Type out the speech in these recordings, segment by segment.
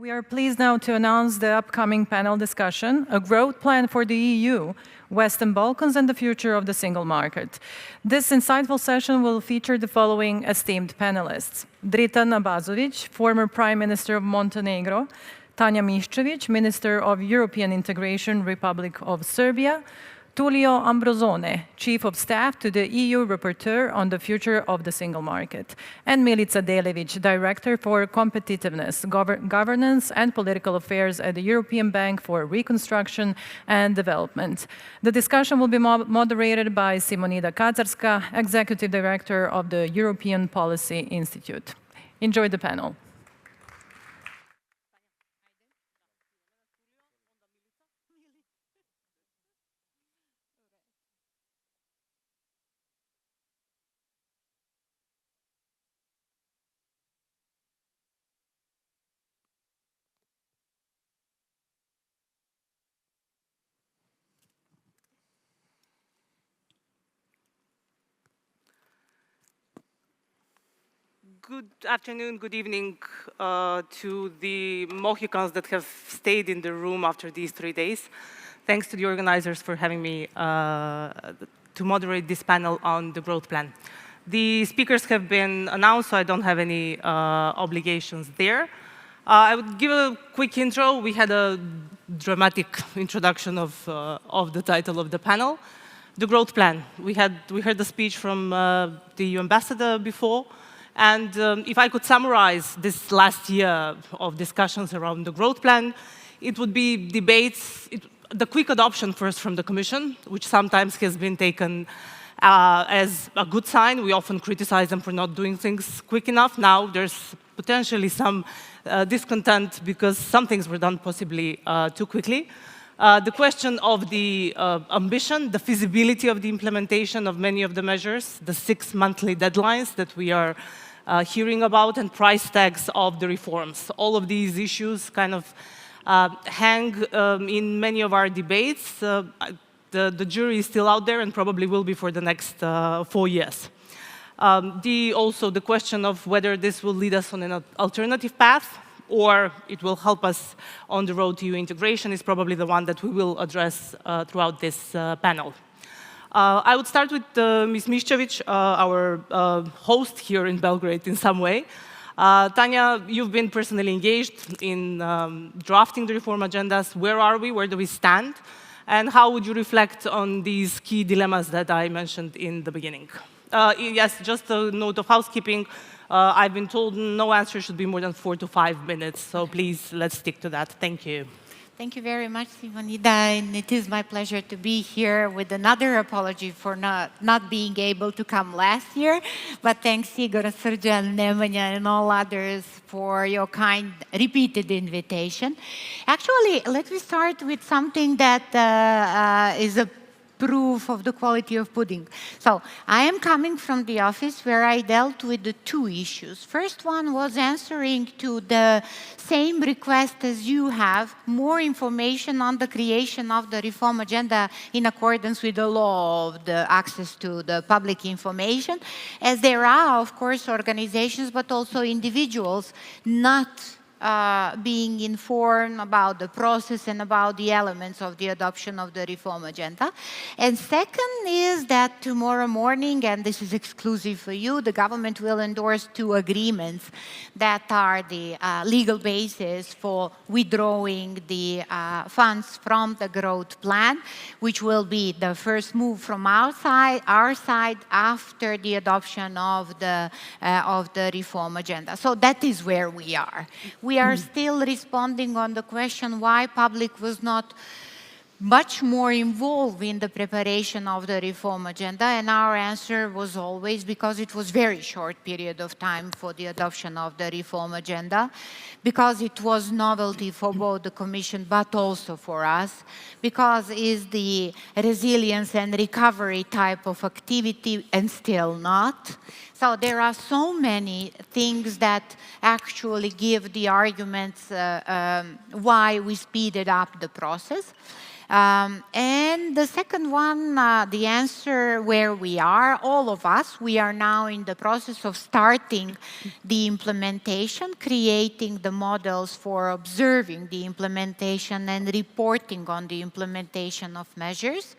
We are pleased now to announce the upcoming panel discussion, A Growth Plan for the EU, Western Balkans and the Future of the Single Market. This insightful session will feature the following esteemed panelists: Dritan Abazović, former Prime Minister of Montenegro; Tanja Miščević, Minister of European Integration, Republic of Serbia; Tullio Ambrosone, Chief of Staff to the EU Rapporteur on the Future of the Single Market; and Milica Delević, Director for Competitiveness, Governance and Political Affairs at the European Bank for Reconstruction and Development. The discussion will be moderated by Simonida Kacarska, Executive Director of the European Policy Institute. Enjoy the panel. Good afternoon, good evening to the Mohicans that have stayed in the room after these 3 days. Thanks to the organizers for having me to moderate this panel on the growth plan. The speakers have been announced, so I don't have any obligations there. I would give a quick intro. We had a dramatic introduction of the title of the panel, the growth plan. We heard the speech from the EU ambassador before. And if I could summarize this last year of discussions around the growth plan, it would be debates, the quick adoption first from the Commission, which sometimes has been taken as a good sign. We often criticize them for not doing things quick enough. Now there's potentially some discontent because some things were done possibly too quickly. The question of the ambition, the feasibility of the implementation of many of the measures, the 6 monthly deadlines that we are hearing about, and price tags of the reforms. All of these issues kind of hang in many of our debates. The jury is still out there and probably will be for the next 4 years. Also, the question of whether this will lead us on an alternative path or it will help us on the road to EU integration is probably the one that we will address throughout this panel. I would start with Ms. Miščević, our host here in Belgrade in some way. Tanja, you've been personally engaged in drafting the reform agendas. Where are we? Where do we stand? And how would you reflect on these key dilemmas that I mentioned in the beginning? Yes, just a note of housekeeping. I've been told no answer should be more than 4 to 5 minutes, so please, let's stick to that. Thank you. Thank you very much, Simonida, and it is my pleasure to be here with another apology for not being able to come last year, but thanks Igor, Srđan, Nemanja, and all others for your kind repeated invitation. Actually, let me start with something that is a proof of the quality of pudding. So I am coming from the office where I dealt with the 2 issues. First one was answering to the same request as you have, more information on the creation of the reform agenda in accordance with the law of the access to the public information, as there are, of course, organizations, but also individuals not being informed about the process and about the elements of the adoption of the reform agenda. And second is that tomorrow morning, and this is exclusive for you, the government will endorse 2 agreements that are the legal basis for withdrawing the funds from the growth plan, which will be the first move from our side after the adoption of the reform agenda. So that is where we are. We are still responding on the question why public was not much more involved in the preparation of the reform agenda, and our answer was always because it was very short period of time for the adoption of the reform agenda, because it was novelty for both the Commission but also for us, because it's the resilience and recovery type of activity and still not. So there are so many things that actually give the arguments why we speeded up the process. And the second one, the answer where we are, all of us, we are now in the process of starting the implementation, creating the models for observing the implementation and reporting on the implementation of measures.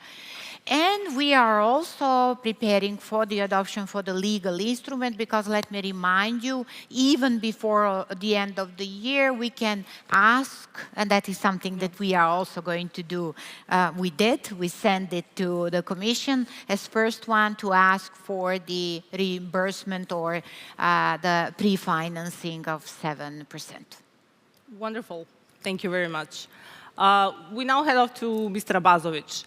And we are also preparing for the adoption for the legal instrument, because let me remind you, even before the end of the year, we can ask, and that is something that we are also going to do. We sent it to the Commission as first one to ask for the reimbursement or the pre-financing of 7%. Wonderful. Thank you very much. We now head off to Mr. Abazović.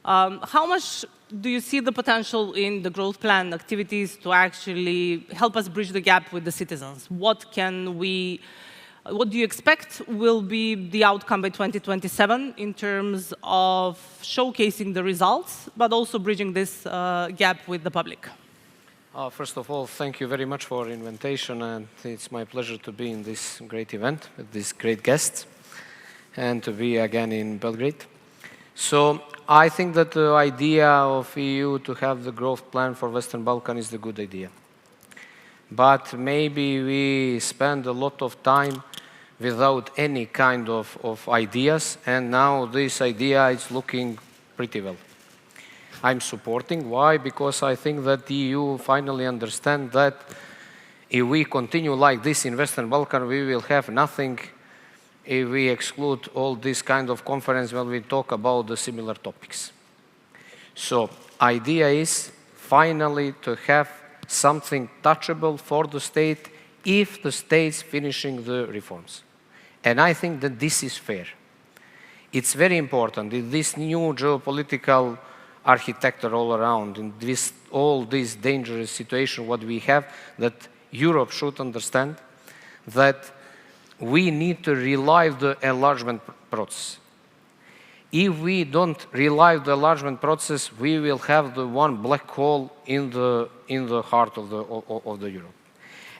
How much do you see the potential in the growth plan activities to actually help us bridge the gap with the citizens? What do you expect will be the outcome by 2027 in terms of showcasing the results, but also bridging this gap with the public? First of all, thank you very much for the invitation, and it's my pleasure to be in this great event with these great guests and to be again in Belgrade. So I think that the idea of EU to have the growth plan for Western Balkan is a good idea. But maybe we spend a lot of time without any kind of ideas, and now this idea is looking pretty well. I'm supporting. Why? Because I think that the EU finally understands that if we continue like this in Western Balkan, we will have nothing if we exclude all this kind of conference when we talk about the similar topics. So idea is finally to have something touchable for the state if the state's finishing the reforms. And I think that this is fair. It's very important in this new geopolitical architecture all around, in all this dangerous situation what we have, that Europe should understand that we need to relive the enlargement process. If we don't relive the enlargement process, we will have the one black hole in the heart of the Europe.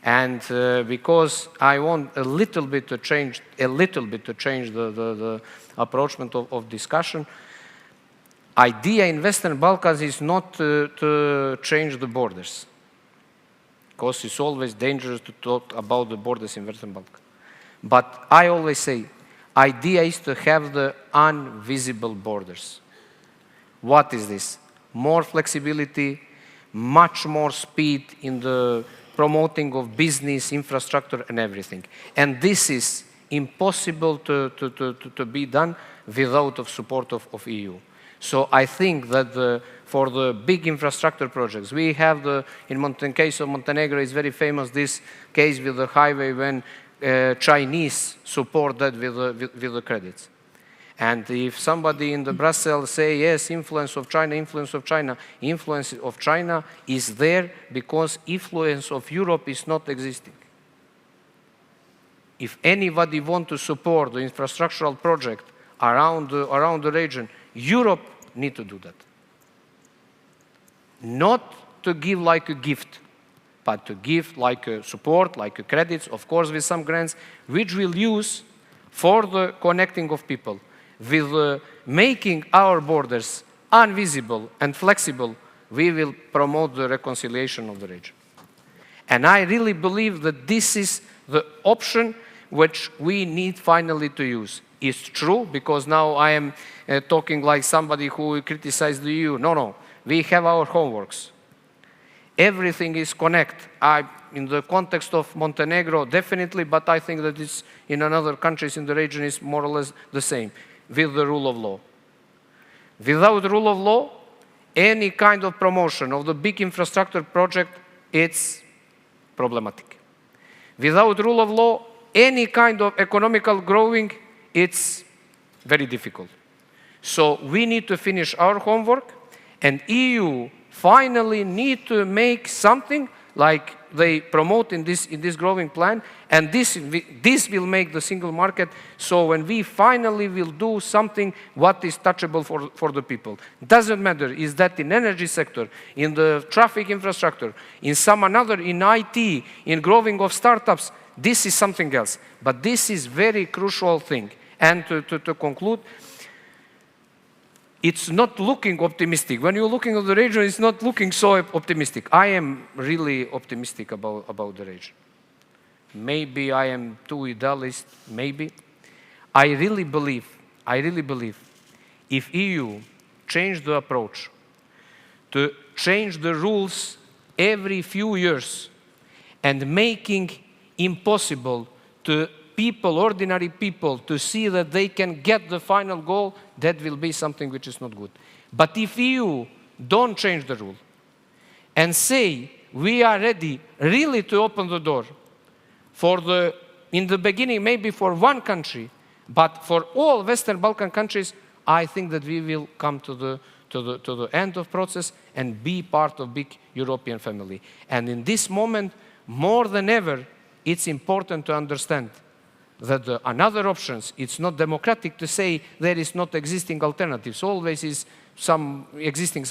And because I want a little bit to change the approachment of discussion, idea in Western Balkans is not to change the borders, because it's always dangerous to talk about the borders in Western Balkans. But I always say, idea is to have the invisible borders. What is this? More flexibility, much more speed in the promoting of business, infrastructure, and everything. And this is impossible to be done without the support of EU. So I think that for the big infrastructure projects, we have in case of Montenegro, it's very famous this case with the highway when Chinese support that with the credits. And if somebody in the Brussels say, yes, influence of China is there because influence of Europe is not existing. If anybody want to support the infrastructural project around the region, Europe need to do that. Not to give like a gift, but to give like a support, like a credits, of course with some grants, which we'll use for the connecting of people. With making our borders invisible and flexible, we will promote the reconciliation of the region. And I really believe that this is the option which we need finally to use. It's true, because now I am talking like somebody who criticized the EU. No, we have our homeworks. Everything is connected. In the context of Montenegro, definitely, but I think that it's in other countries in the region is more or less the same, with the rule of law. Without the rule of law, any kind of promotion of the big infrastructure project, it's problematic. Without rule of law, any kind of economical growing, it's very difficult. So we need to finish our homework, and EU finally need to make something like they promote in this growing plan, and this will make the single market. So when we finally will do something what is touchable for the people, doesn't matter is that in energy sector, in the traffic infrastructure, in some another, in IT, in growing of startups, this is something else. But this is very crucial thing. And to conclude, it's not looking optimistic. When you're looking at the region, it's not looking so optimistic. I am really optimistic about the region. Maybe I am too idealist, maybe. I really believe, if EU change the approach to change the rules every few years and making impossible to people, ordinary people, to see that they can get the final goal, that will be something which is not good. But if EU don't change the rule and say we are ready really to open the door for in the beginning maybe for one country, but for all Western Balkan countries, I think that we will come to the end of process and be part of big European family. And in this moment, more than ever, it's important to understand that another options, it's not democratic to say there is not existing alternatives. Always is some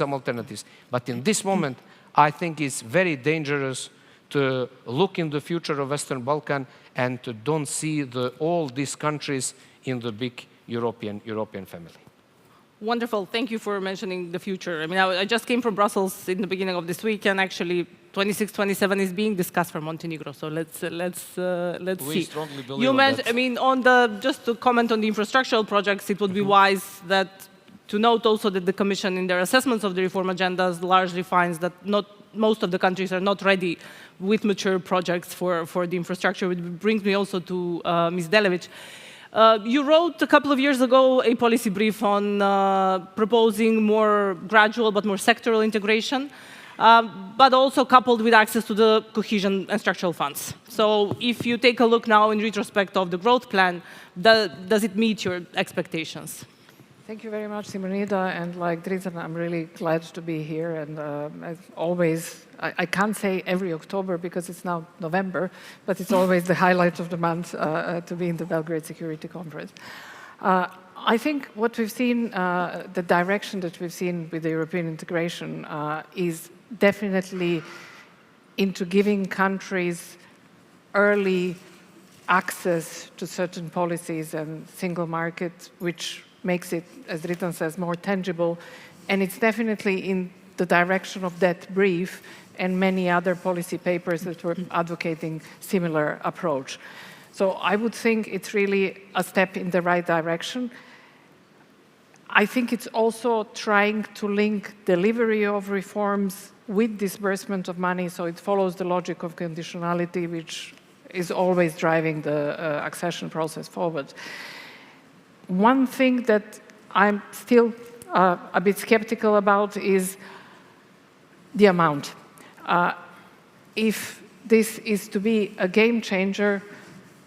alternatives. But in this moment, I think it's very dangerous to look in the future of Western Balkan and to don't see all these countries in the big European family. Wonderful. Thank you for mentioning the future. I mean, I just came from Brussels in the beginning of this week, and actually 26, 27 is being discussed for Montenegro. So let's see. We strongly believe You in mentioned, that. I mean, just to comment on the infrastructural projects, it would be wise to note also that the Commission, in their assessments of the reform agendas, largely finds that most of the countries are not ready with mature projects for the infrastructure, which brings me also to Ms. Delević. You wrote a couple of years ago a policy brief on proposing more gradual but more sectoral integration, but also coupled with access to the cohesion and structural funds. So if you take a look now in retrospect of the growth plan, does it meet your expectations? Thank you very much, Simonida, and like Dritan, I'm really glad to be here. And as always, I can't say every October because it's now November, but it's always the highlight of the month to be in the Belgrade Security Conference. I think what we've seen, the direction that we've seen with the European integration is definitely into giving countries early access to certain policies and single market, which makes it, as Dritan says, more tangible. And it's definitely in the direction of that brief and many other policy papers that were advocating similar approach. So I would think it's really a step in the right direction. I think it's also trying to link delivery of reforms with disbursement of money, so it follows the logic of conditionality, which is always driving the accession process forward. One thing that I'm still a bit skeptical about is the amount. If this is to be a game changer,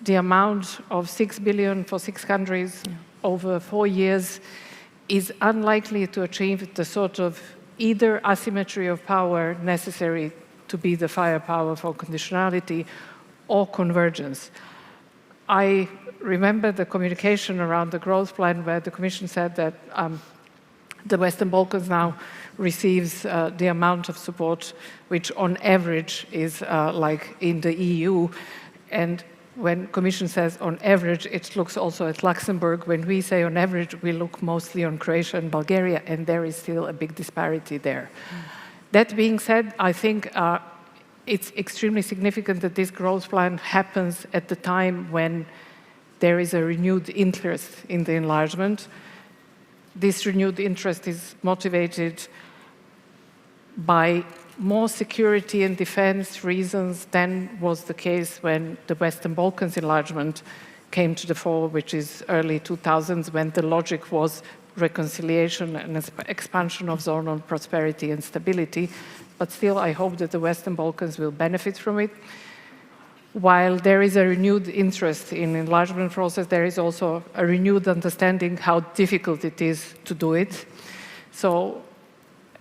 the amount of 6 billion for 6 countries over 4 years is unlikely to achieve the sort of either asymmetry of power necessary to be the firepower for conditionality or convergence. I remember the communication around the growth plan where the Commission said that the Western Balkans now receives the amount of support which on average is like in the EU. And when Commission says on average, it looks also at Luxembourg. When we say on average, we look mostly on Croatia and Bulgaria, and there is still a big disparity there. That being said, I think it's extremely significant that this growth plan happens at the time when there is a renewed interest in the enlargement. This renewed interest is motivated by more security and defense reasons than was the case when the Western Balkans enlargement came to the fore, which is early 2000s, when the logic was reconciliation and expansion of zonal prosperity and stability. But still, I hope that the Western Balkans will benefit from it. While there is a renewed interest in enlargement process, there is also a renewed understanding how difficult it is to do it. So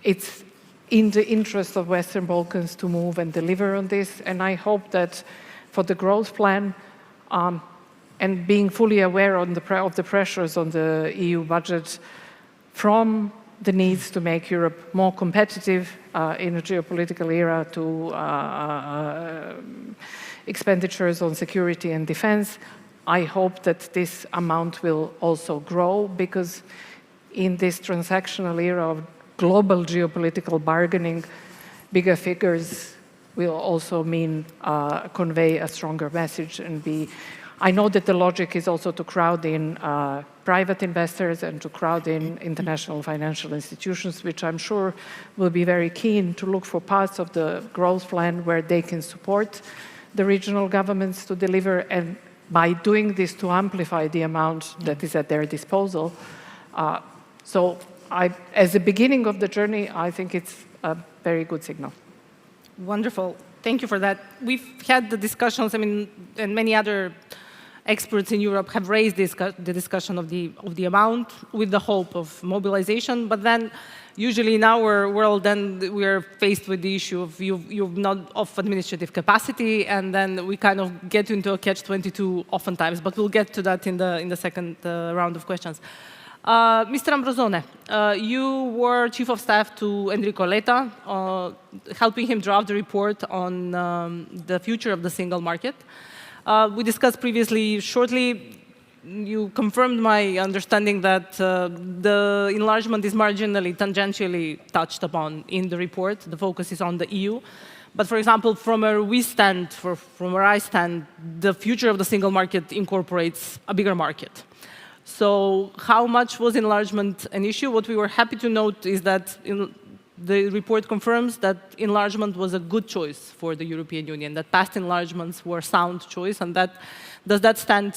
it's in the interest of Western Balkans to move and deliver on this. And I hope that for the growth plan, and being fully aware of the pressures on the EU budget from the needs to make Europe more competitive in a geopolitical era, to expenditures on security and defense, I hope that this amount will also grow, because in this transactional era of global geopolitical bargaining, bigger figures will also mean convey a stronger message and be. I know that the logic is also to crowd in private investors and to crowd in international financial institutions, which I'm sure will be very keen to look for parts of the growth plan where they can support the regional governments to deliver, and by doing this to amplify the amount that is at their disposal. So as a beginning of the journey, I think it's a very good signal. Wonderful. Thank you for that. We've had the discussions, I mean, and many other experts in Europe have raised the discussion of the amount with the hope of mobilization, but then usually in our world, then we are faced with the issue of you've not of administrative capacity, and then we kind of get into a catch-22 oftentimes, but we'll get to that in the second round of questions. Mr. Ambrosone, you were Chief of Staff to Enrico Letta, helping him draft the report on the future of the single market. We discussed previously, shortly, you confirmed my understanding that the enlargement is marginally, tangentially touched upon in the report. The focus is on the EU. But for example, from where we stand, from where I stand, the future of the single market incorporates a bigger market. So how much was enlargement an issue? What we were happy to note is that the report confirms that enlargement was a good choice for the European Union, that past enlargements were sound choice, and that does that stand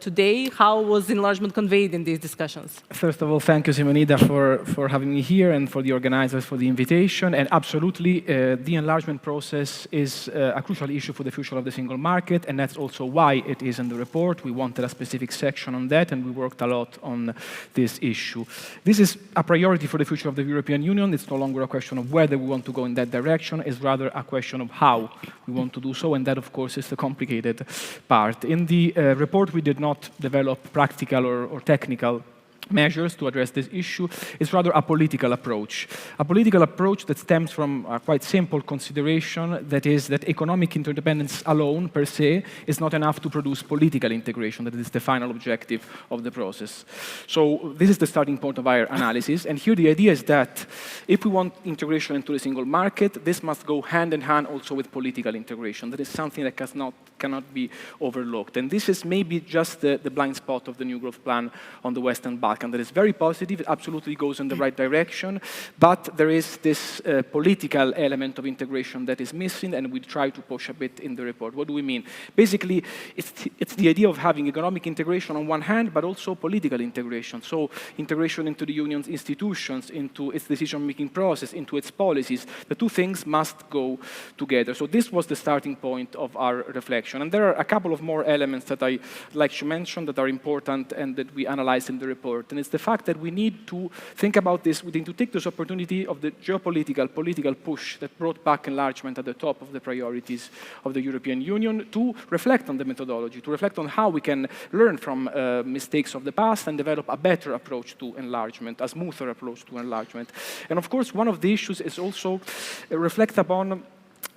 today? How was enlargement conveyed in these discussions? First of all, thank you, Simonida, for having me here and for the organizers for the invitation. And absolutely, the enlargement process is a crucial issue for the future of the single market, and that's also why it is in the report. We wanted a specific section on that, and we worked a lot on this issue. This is a priority for the future of the European Union. It's no longer a question of whether we want to go in that direction. It's rather a question of how we want to do so, and that, of course, is the complicated part. In the report, we did not develop practical or technical measures to address this issue. It's rather a political approach. A political approach that stems from a quite simple consideration, that is that economic interdependence alone, per se, is not enough to produce political integration. That is the final objective of the process. So this is the starting point of our analysis. And here the idea is that if we want integration into the single market, this must go hand in hand also with political integration. That is something that cannot be overlooked. And this is maybe just the blind spot of the new growth plan on the Western Balkans. That is very positive, it absolutely goes in the right direction, but there is this political element of integration that is missing, and we try to push a bit in the report. What do we mean? Basically, it's the idea of having economic integration on one hand, but also political integration. So integration into the union's institutions, into its decision-making process, into its policies. The two things must go together. So this was the starting point of our reflection. And there are a couple of more elements that I like to mention that are important and that we analyzed in the report. And it's the fact that we need to think about this, we need to take this opportunity of the political push that brought back enlargement at the top of the priorities of the European Union, to reflect on the methodology, to reflect on how we can learn from mistakes of the past and develop a better approach to enlargement, a smoother approach to enlargement. And of course, one of the issues is also reflect upon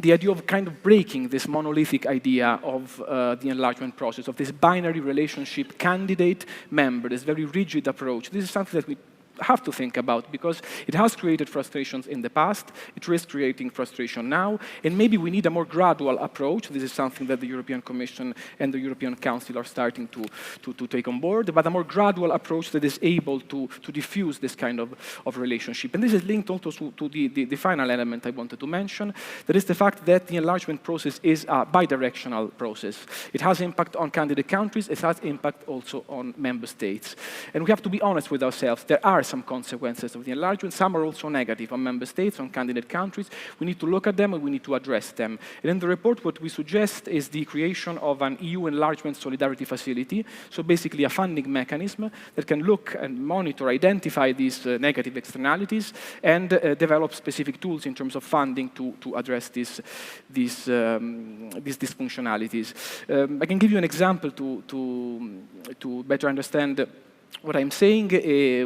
the idea of kind of breaking this monolithic idea of the enlargement process, of this binary relationship candidate-member, this very rigid approach. This is something that we have to think about, because it has created frustrations in the past, it risks creating frustration now, and maybe we need a more gradual approach. This is something that the European Commission and the European Council are starting to take on board, but a more gradual approach that is able to diffuse this kind of relationship. And this is linked also to the final element I wanted to mention, that is the fact that the enlargement process is a bidirectional process. It has impact on candidate countries, it has impact also on member states. And we have to be honest with ourselves, there are some consequences of the enlargement. Some are also negative on member states, on candidate countries. We need to look at them and we need to address them. And in the report, what we suggest is the creation of an EU enlargement solidarity facility. So basically a funding mechanism that can look and monitor, identify these negative externalities and develop specific tools in terms of funding to address these dysfunctionalities. I can give you an example to better understand what I'm saying,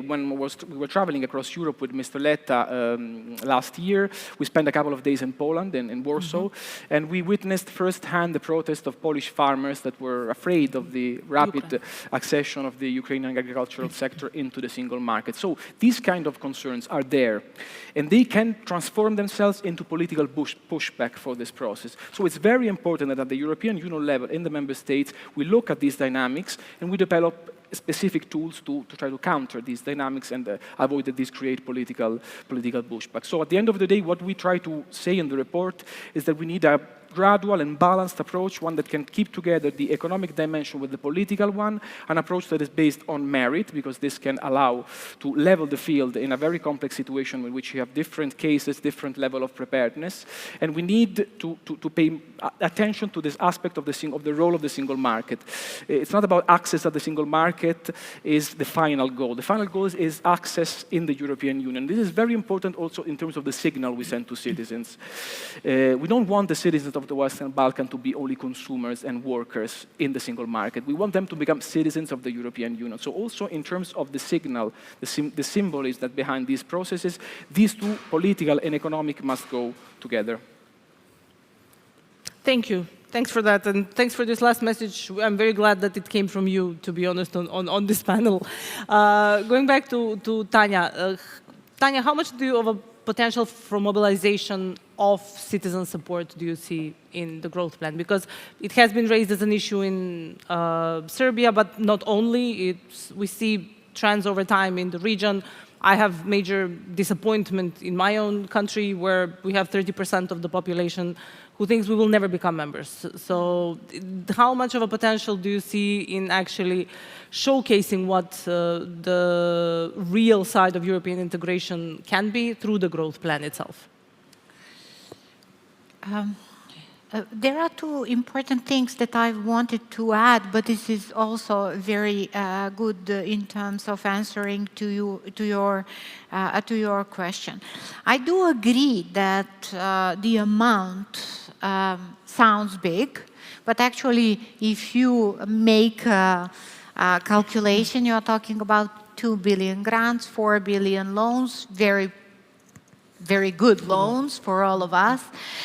when we were traveling across Europe with Mr. Letta last year, we spent a couple of days in Poland, in Warsaw, and we witnessed firsthand the protest of Polish farmers that were afraid of the rapid accession of the Ukrainian agricultural sector into the single market. So these kind of concerns are there, and they can transform themselves into political pushback for this process. So it's very important that at the European Union level, in the member states, we look at these dynamics and we develop specific tools to try to counter these dynamics and avoid that these create political pushback. So at the end of the day, what we try to say in the report is that we need a gradual and balanced approach, one that can keep together the economic dimension with the political one, an approach that is based on merit, because this can allow to level the field in a very complex situation in which you have different cases, different level of preparedness, and we need to pay attention to this aspect of the role of the single market. It's not about access at the single market is the final goal. The final goal is access in the European Union. This is very important also in terms of the signal we send to citizens. We don't want the citizens of the Western Balkans to be only consumers and workers in the single market. We want them to become citizens of the European Union. So also in terms of the signal, the symbol is that behind these processes, these two, political and economic, must go together. Thank you. Thanks for that, and thanks for this last message. I'm very glad that it came from you, to be honest, on this panel. Going back to Tanja. Tanja, how much of a potential for mobilization of citizen support do you see in the growth plan? Because it has been raised as an issue in Serbia, but not only. We see trends over time in the region. I have major disappointment in my own country, where we have 30% of the population who thinks we will never become members. So how much of a potential do you see in actually showcasing what the real side of European integration can be through the growth plan itself? There are two important things that I wanted to add, but this is also very good in terms of answering to your question. I do agree that the amount sounds big, but actually, if you make a calculation, you are talking about 2 billion grants, 4 billion loans, very good loans for all of us.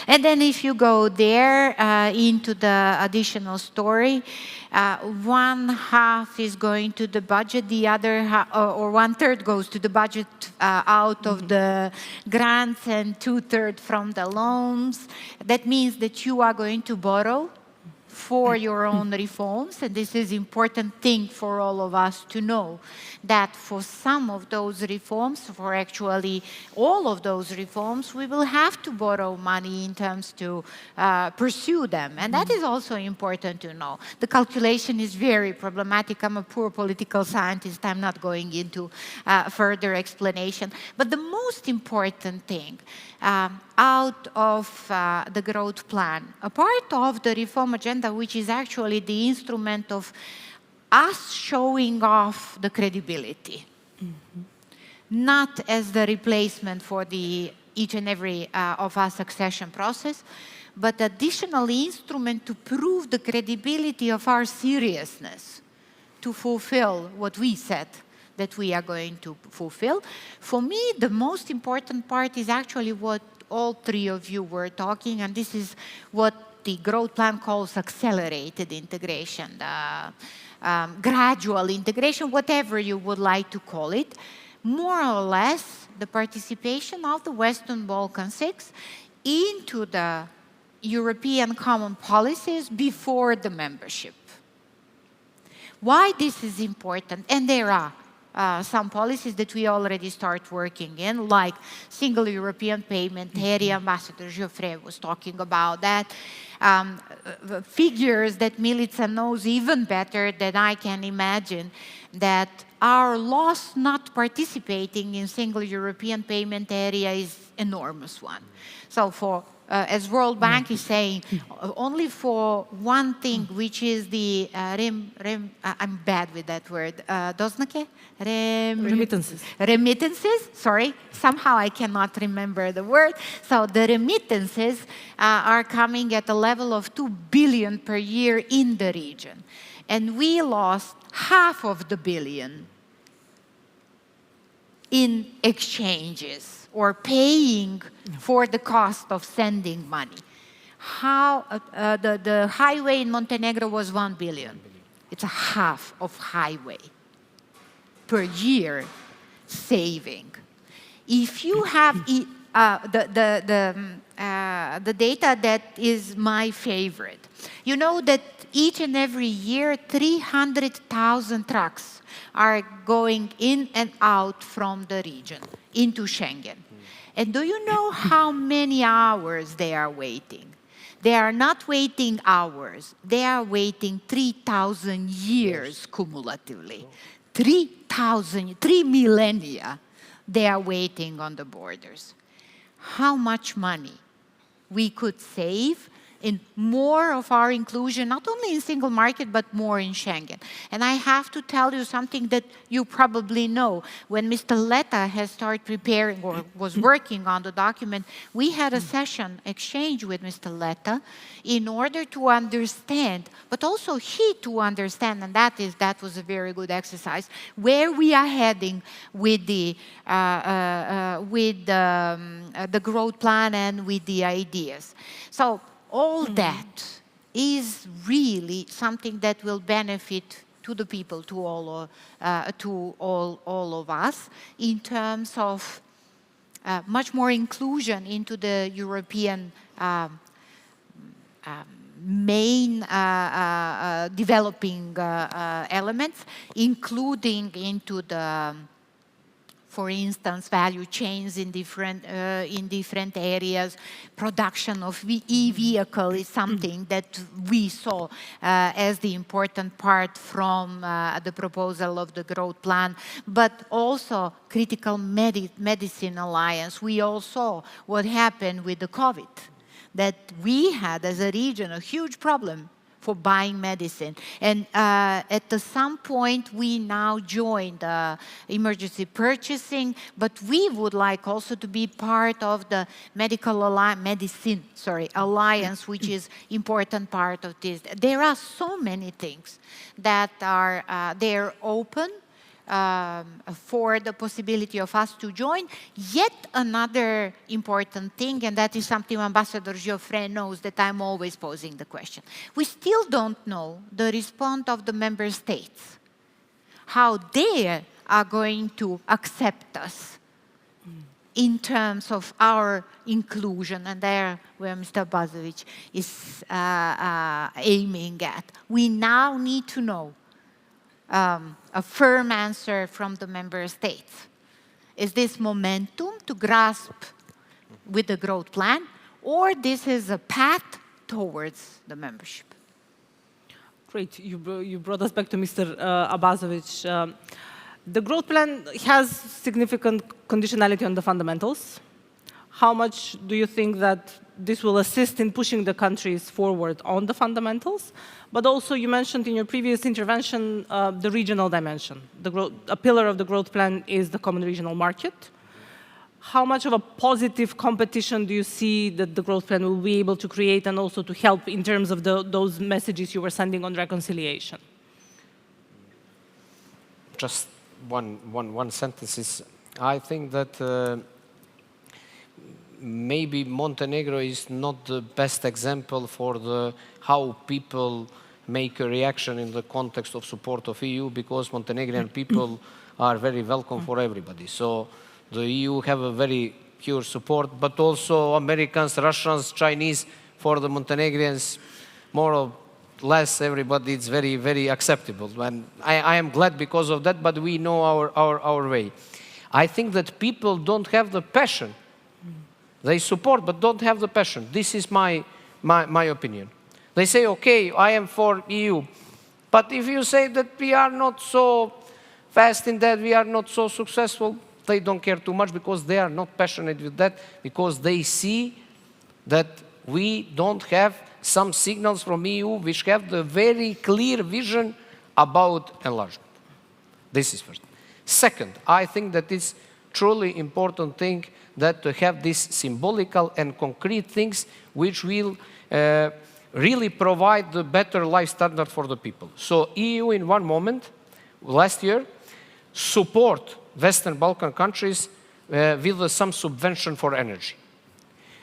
And then if you go there into the additional story, 1/2 is going to the budget, the other half, or 1/3 goes to the budget out of the grants and 2/3 from the loans. That means that you are going to borrow for your own reforms, and this is an important thing for all of us to know, that for some of those reforms, for actually all of those reforms, we will have to borrow money in terms to pursue them. And that is also important to know. The calculation is very problematic. I'm a poor political scientist. I'm not going into further explanation. But the most important thing out of the growth plan, a part of the reform agenda, which is actually the instrument of us showing off the credibility, not as the replacement for each and every of our succession process, but additional instrument to prove the credibility of our seriousness to fulfill what we said that we are going to fulfill. For me, the most important part is actually what all three of you were talking, and this is what the growth plan calls accelerated integration, gradual integration, whatever you would like to call it. More or less, the participation of the Western Balkans 6 into the European common policies before the membership. Why this is important? And there are some policies that we already start working in, like single European payment area. Ambassador Geoffrey was talking about that. Figures that Milica knows even better than I can imagine, that our loss not participating in single European payment area is enormous one. So for as World Bank is saying, only for one thing, which is the I'm bad with that word, doznake? Remittances. Remittances, sorry. Somehow I cannot remember the word. So the remittances are coming at a level of 2 billion per year in the region. And we lost 1/2 of the billion in exchanges or paying for the cost of sending money. The highway in Montenegro was 1 billion. It's a half of highway per year saving. If you have the data that is my favorite, you know that each and every year 300,000 trucks are going in and out from the region into Schengen. And do you know how many hours they are waiting? They are not waiting hours. They are waiting 3,000 years cumulatively. 3 millennia they are waiting on the borders. How much money we could save in more of our inclusion, not only in single market, but more in Schengen. And I have to tell you something that you probably know. When Mr. Letta has started preparing or was working on the document, we had a session exchange with Mr. Letta in order to understand, but also he to understand, and that was a very good exercise, where we are heading with the growth plan and with the ideas. So all that is really something that will benefit to the people, to all of us, in terms of much more inclusion into the European main developing elements, including into the, for instance, value chains in different areas. Production of e-vehicle is something that we saw as the important part from the proposal of the growth plan, but also critical medicine alliance. We all saw what happened with the COVID, that we had as a region a huge problem for buying medicine. And at some point, we now joined emergency purchasing, but we would like also to be part of the medicine alliance, which is important part of this. There are so many things that are they're open for the possibility of us to join. Yet another important thing, and that is something Ambassador Geoffrey knows, that I'm always posing the question. We still don't know the response of the member states, how they are going to accept us in terms of our inclusion, and there where Mr. Abazović is aiming at. We now need to know a firm answer from the member states. Is this momentum to grasp with the growth plan, or this is a path towards the membership? Great. You brought us back to Mr. Abazović. The growth plan has significant conditionality on the fundamentals. How much do you think that this will assist in pushing the countries forward on the fundamentals? But also, you mentioned in your previous intervention the regional dimension. A pillar of the growth plan is the common regional market. How much of a positive competition do you see that the growth plan will be able to create, and also to help in terms of those messages you were sending on reconciliation? Just one sentence is, I think that maybe Montenegro is not the best example for how people make a reaction in the context of support of EU, because Montenegrin people are very welcome for everybody. So the EU have a very pure support, but also Americans, Russians, Chinese, for the Montenegrins, more or less everybody, it's very, very acceptable. And I am glad because of that, but we know our way. I think that people don't have the passion. They support, but don't have the passion. This is my opinion. They say, okay, I am for EU. But if you say that we are not so fast in that, we are not so successful, they don't care too much, because they are not passionate with that, because they see that we don't have some signals from EU which have the very clear vision about enlargement. This is first. Second, I think that it's truly important thing that to have these symbolical and concrete things which will really provide the better life standard for the people. So EU in one moment, last year, support Western Balkan countries with some subvention for energy.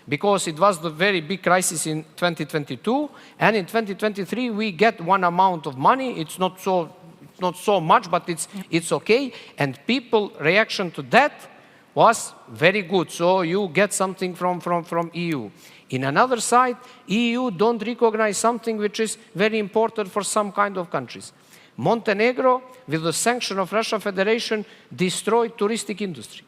Because it was the very big crisis in 2022, and in 2023 we get one amount of money. It's not so much, but it's okay. And people reaction to that was very good. So you get something from EU. In another side, EU don't recognize something which is very important for some kind of countries. Montenegro, with the sanction of Russia Federation, destroyed touristic industry.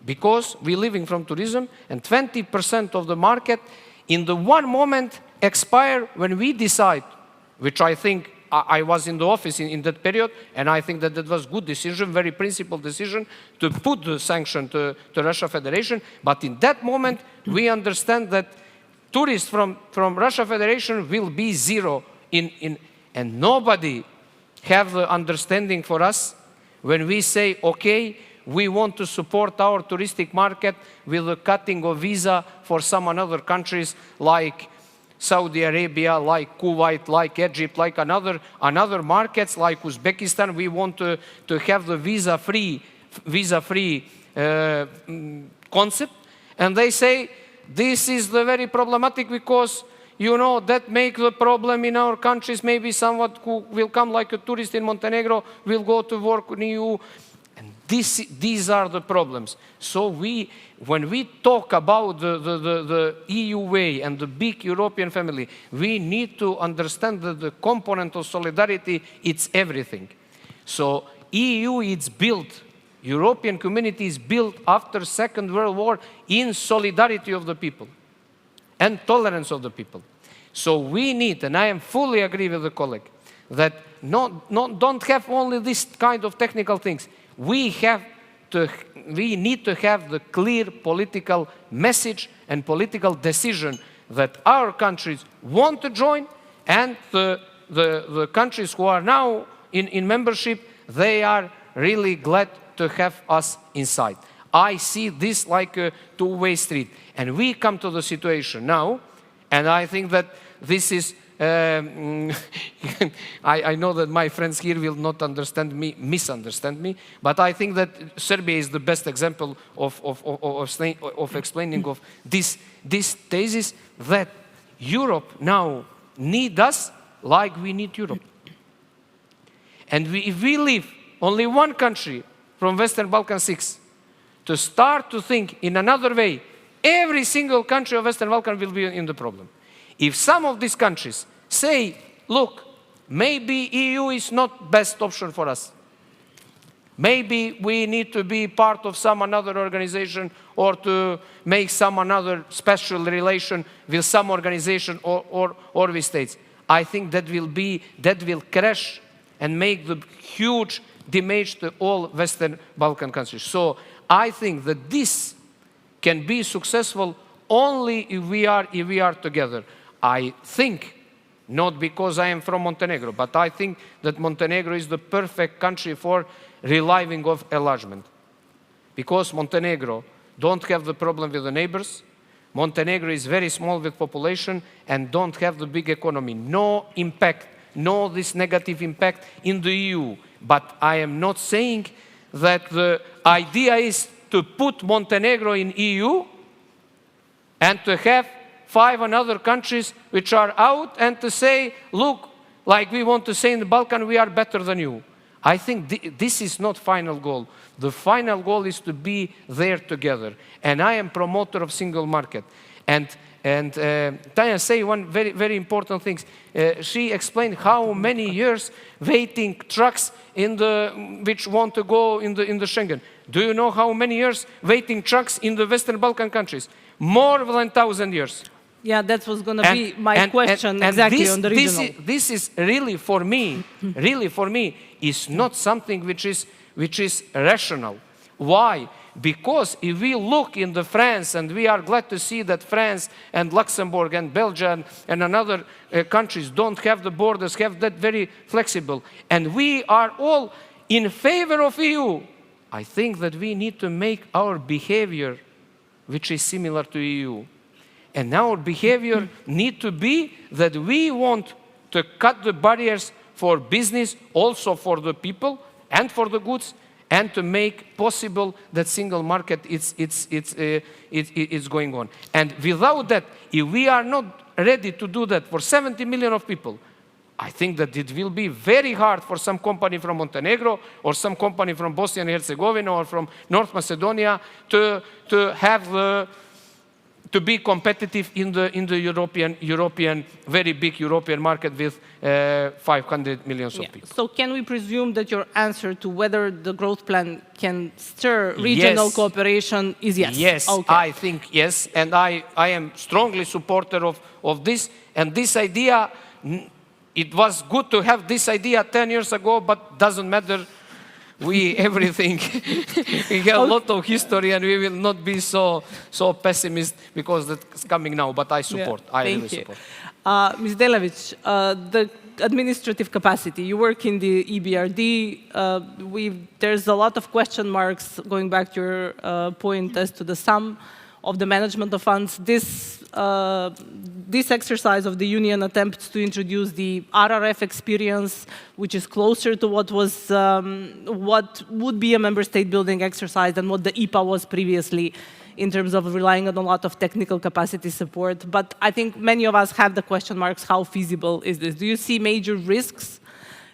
Because we're living from tourism, and 20% of the market in the one moment expire when we decide, which I think I was in the office in that period, and I think that that was good decision, very principled decision, to put the sanction to Russia Federation. But in that moment, we understand that tourists from Russia Federation will be zero, and nobody have the understanding for us when we say, okay, we want to support our touristic market with the cutting of visa for some other countries like Saudi Arabia, like Kuwait, like Egypt, like another markets like Uzbekistan. We want to have the visa-free concept. And they say, this is the very problematic because, you know, that make the problem in our countries. Maybe someone who will come like a tourist in Montenegro will go to work in EU. And these are the problems. So when we talk about the EU way and the big European family, we need to understand that the component of solidarity, it's everything. So EU is built, European community is built after Second World War in solidarity of the people and tolerance of the people. So we need, and I am fully agree with the colleague, that don't have only this kind of technical things. We need to have the clear political message and political decision that our countries want to join, and the countries who are now in membership, they are really glad to have us inside. I see this like a two-way street. And we come to the situation now, and I think that this is I know that my friends here will not misunderstand me, but I think that Serbia is the best example of explaining of this thesis that Europe now needs us like we need Europe. And if we leave only one country from Western Balkan 6 to start to think in another way, every single country of Western Balkan will be in the problem. If some of these countries say, look, maybe EU is not best option for us. Maybe we need to be part of some another organization or to make some another special relation with some organization or with states. I think that will crash and make the huge damage to all Western Balkan countries. So I think that this can be successful only if we are together. I think, not because I am from Montenegro, but I think that Montenegro is the perfect country for reliving of enlargement. Because Montenegro don't have the problem with the neighbors, Montenegro is very small with population and don't have the big economy. No impact, no this negative impact in the EU. But I am not saying that the idea is to put Montenegro in EU and to have 5 other countries which are out and to say, look, like we want to say in the Balkan, we are better than you. I think this is not final goal. The final goal is to be there together. And I am promoter of single market. And Tanja say one very, very important thing. She explained how many years waiting trucks which want to go in the Schengen. Do you know how many years waiting trucks in the Western Balkan countries? More than 1,000 years. Yeah, that was going to be my question exactly on the regional. This is really for me, is not something which is rational. Why? Because if we look in the France, and we are glad to see that France and Luxembourg and Belgium and another countries don't have the borders, have that very flexible, and we are all in favor of EU, I think that we need to make our behavior which is similar to EU. And our behavior need to be that we want to cut the barriers for business, also for the people and for the goods, and to make possible that single market it's going on. And without that, if we are not ready to do that for 70 million of people, I think that it will be very hard for some company from Montenegro or some company from Bosnia and Herzegovina or from North Macedonia to have to be competitive in the European very big European market with 500 million of people. So can we presume that your answer to whether the growth plan can stir regional cooperation is yes? Yes, okay. I think yes, and I am strongly supporter of this. And this idea, it was good to have this idea 10 years ago, but doesn't matter. We everything we have a lot of history, and we will not be so pessimist because that's coming now. But I support. I really support. Ms. Delević, the administrative capacity. You work in the EBRD. There's a lot of question marks going back to your point as to the sum of the management of funds. This exercise of the Union attempts to introduce the RRF experience, which is closer to what would be a member state building exercise than what the EPA was previously, in terms of relying on a lot of technical capacity support. But I think many of us have the question marks: how feasible is this? Do you see major risks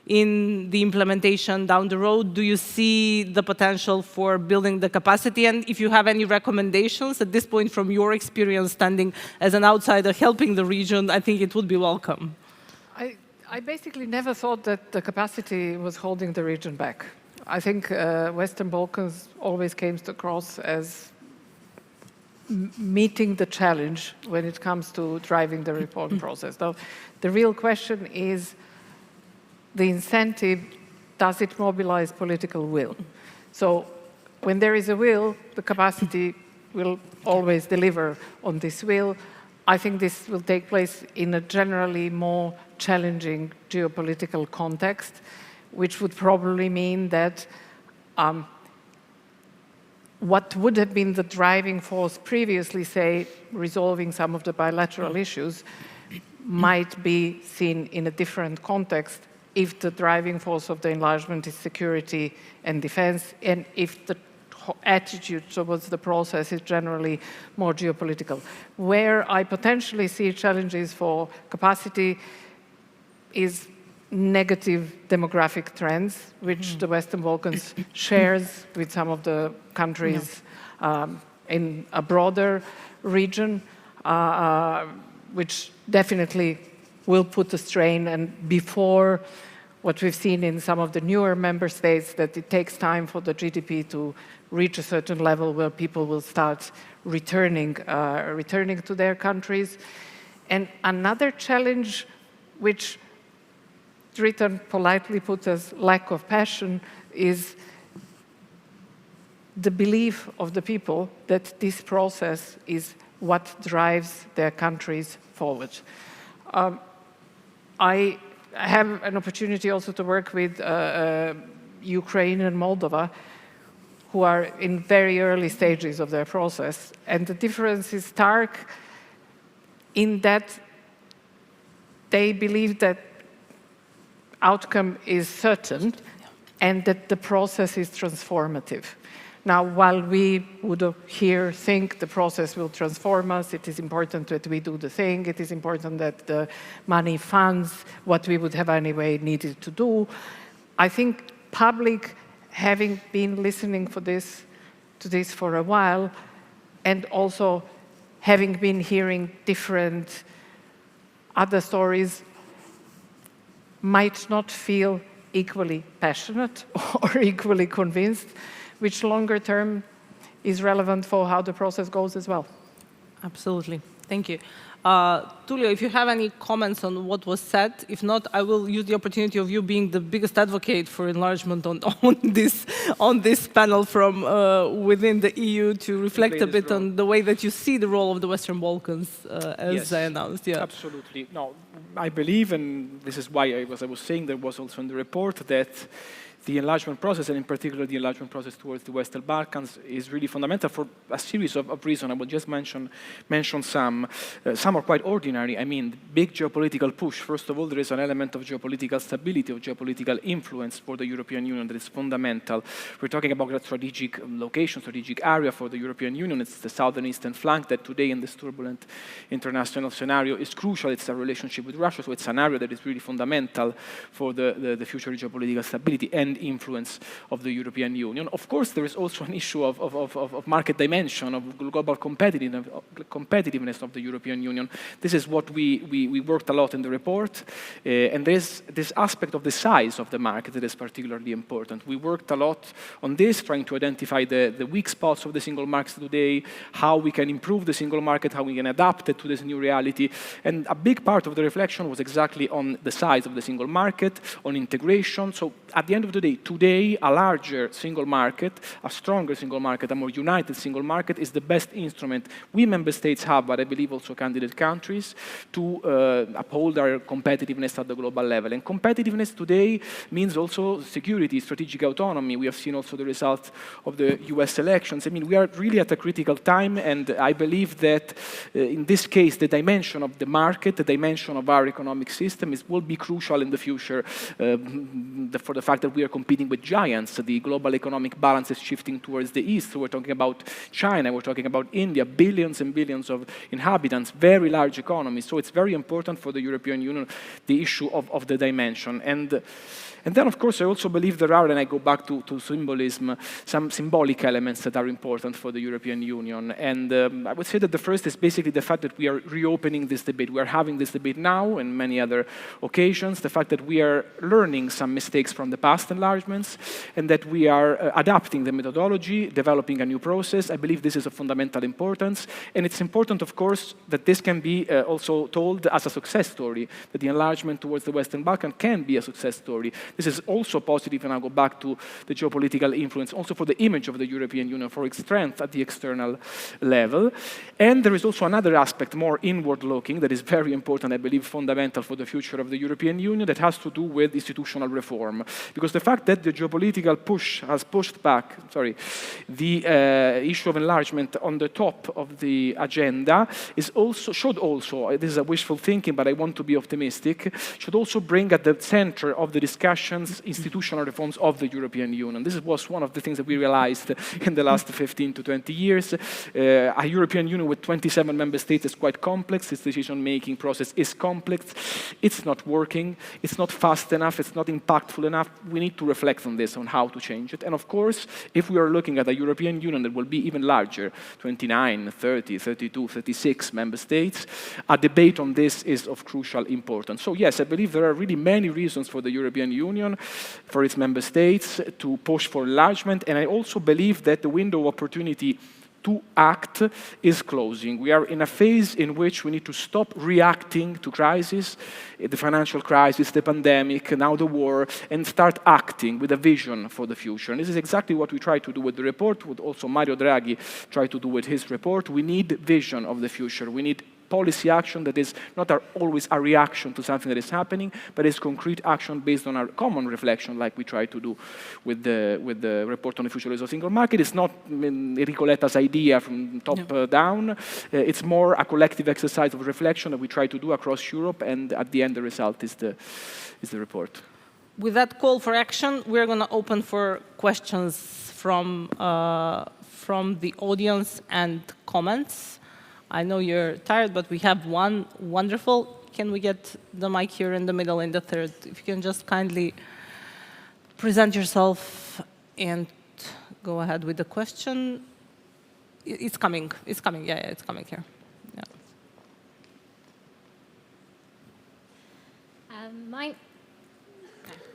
in the implementation down the road? Do you see the potential for building the capacity? And if you have any recommendations at this point from your experience standing as an outsider helping the region, I think it would be welcome. I basically never thought that the capacity was holding the region back. I think Western Balkans always came across as meeting the challenge when it comes to driving the reform process. Now, the real question is, the incentive, does it mobilize political will? So when there is a will, the capacity will always deliver on this will. I think this will take place in a generally more challenging geopolitical context, which would probably mean that what would have been the driving force previously, say, resolving some of the bilateral issues, might be seen in a different context if the driving force of the enlargement is security and defense, and if the attitude towards the process is generally more geopolitical. Where I potentially see challenges for capacity is negative demographic trends, which the Western Balkans shares with some of the countries in a broader region, which definitely will put a strain. And before, what we've seen in some of the newer member states, that it takes time for the GDP to reach a certain level where people will start returning to their countries. And another challenge, which Dritan politely put as lack of passion, is the belief of the people that this process is what drives their countries forward. I have an opportunity also to work with Ukraine and Moldova, who are in very early stages of their process. And the difference is stark in that they believe that outcome is certain and that the process is transformative. Now, while we would here think the process will transform us, it is important that we do the thing, it is important that the money funds what we would have anyway needed to do. I think public, having been listening to this for a while, and also having been hearing different other stories, might not feel equally passionate or equally convinced, which longer term is relevant for how the process goes as well. Absolutely. Thank you. Tullio, if you have any comments on what was said, if not, I will use the opportunity of you being the biggest advocate for enlargement on this panel from within the EU to reflect a bit on the way that you see the role of the Western Balkans as I announced. Yeah. Absolutely. No, I believe, and this is why, as I was saying, there was also in the report that the enlargement process, and in particular the enlargement process towards the Western Balkans, is really fundamental for a series of reasons. I will just mention some. Some are quite ordinary. I mean, big geopolitical push. First of all, there is an element of geopolitical stability, of geopolitical influence for the European Union that is fundamental. We're talking about a strategic location, strategic area for the European Union. It's the southern eastern flank that today in this turbulent international scenario is crucial. It's a relationship with Russia, so it's an area that is really fundamental for the future geopolitical stability and influence of the European Union. Of course, there is also an issue of market dimension, of global competitiveness of the European Union. This is what we worked a lot in the report, and there's this aspect of the size of the market that is particularly important. We worked a lot on this, trying to identify the weak spots of the single market today, how we can improve the single market, how we can adapt it to this new reality. And a big part of the reflection was exactly on the size of the single market, on integration. So at the end of the day, today, a larger single market, a stronger single market, a more united single market is the best instrument we member states have, but I believe also candidate countries, to uphold our competitiveness at the global level. And competitiveness today means also security, strategic autonomy. We have seen also the result of the US elections. I mean, we are really at a critical time, and I believe that in this case, the dimension of the market, the dimension of our economic system will be crucial in the future for the fact that we are competing with giants. The global economic balance is shifting towards the east. So we're talking about China, we're talking about India, billions and billions of inhabitants, very large economies. So it's very important for the European Union, the issue of the dimension. And then, of course, I also believe there are, and I go back to symbolism, some symbolic elements that are important for the European Union. And I would say that the first is basically the fact that we are reopening this debate. We are having this debate now and many other occasions. The fact that we are learning some mistakes from the past enlargements and that we are adapting the methodology, developing a new process. I believe this is of fundamental importance. And it's important, of course, that this can be also told as a success story, that the enlargement towards the Western Balkans can be a success story. This is also positive, and I'll go back to the geopolitical influence, also for the image of the European Union, for its strength at the external level. And there is also another aspect, more inward-looking, that is very important, I believe, fundamental for the future of the European Union, that has to do with institutional reform. Because the fact that the geopolitical push has pushed back, the issue of enlargement on the top of the agenda should also, this is a wishful thinking, but I want to be optimistic, should also bring at the center of the discussion institutional reforms of the European Union. This was one of the things that we realized in the last 15 to 20 years. A European Union with 27 member states is quite complex. Its decision-making process is complex. It's not working. It's not fast enough. It's not impactful enough. We need to reflect on this, on how to change it. And of course, if we are looking at a European Union that will be even larger, 29, 30, 32, 36 member states, a debate on this is of crucial importance. So yes, I believe there are really many reasons for the European Union, for its member states, to push for enlargement. And I also believe that the window of opportunity to act is closing. We are in a phase in which we need to stop reacting to crises, the financial crisis, the pandemic, now the war, and start acting with a vision for the future. And this is exactly what we try to do with the report, what also Mario Draghi tried to do with his report. We need vision of the future. We need policy action that is not always a reaction to something that is happening, but is concrete action based on our common reflection, like we try to do with the report on the future of the single market. It's not Enrico Letta's idea from top down. It's more a collective exercise of reflection that we try to do across Europe, and at the end the result is the report. With that call for action, we're going to open for questions from the audience and comments. I know you're tired, but we have one wonderful. Can we get the mic here in the middle, in the third? If you can just kindly present yourself and go ahead with the question. It's coming. It's coming. Yeah, it's coming here. Yeah.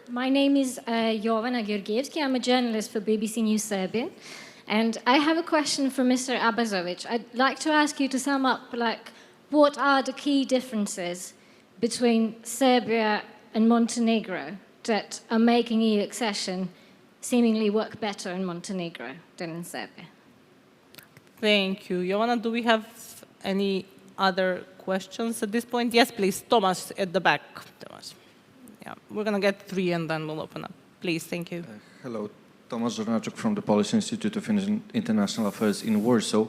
My name is Jovana Georgievski. I'm a journalist for BBC News Serbia. And I have a question for Mr. Abazović. I'd like to ask you to sum up, what are the key differences between Serbia and Montenegro that are making EU accession seemingly work better in Montenegro than in Serbia? Thank you. Jovana, do we have any other questions at this point? Yes, please. Thomas at the back. Thomas. Yeah, we're going to get 3 and then we'll open up. Please, thank you. Hello, Tomasz Żornaczuk from the Polish Institute of International Affairs in Warsaw.